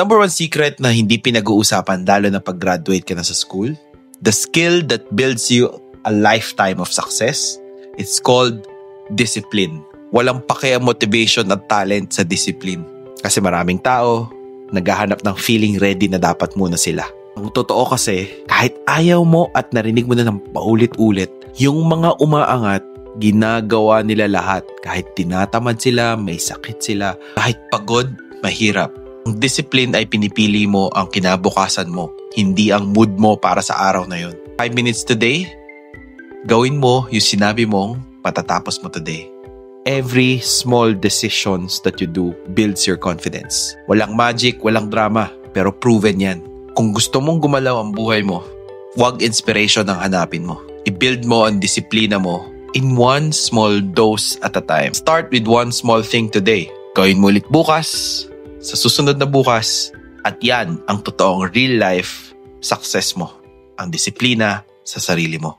Number one secret na hindi pinag-uusapan lalo na pag-graduate ka na sa school, the skill that builds you a lifetime of success, it's called discipline. Walang pake ang motivation at talent sa discipline. Kasi maraming tao naghahanap ng feeling ready na dapat muna sila. Ang totoo kasi, kahit ayaw mo at narinig mo na ng paulit-ulit, yung mga umaangat, ginagawa nila lahat. Kahit tinatamad sila, may sakit sila, kahit pagod, mahirap. Ang discipline ay pinipili mo ang kinabukasan mo, hindi ang mood mo para sa araw na yun. 5 minutes today, gawin mo yung sinabi mong matatapos mo today. Every small decisions that you do builds your confidence. Walang magic, walang drama, pero proven yan. Kung gusto mong gumalaw ang buhay mo, huwag inspiration ang hanapin mo. I-build mo ang disiplina mo in one small dose at a time. Start with one small thing today. Gawin mo ulit bukas, sa susunod na bukas, at yan ang totoong real life success mo. Ang disiplina sa sarili mo.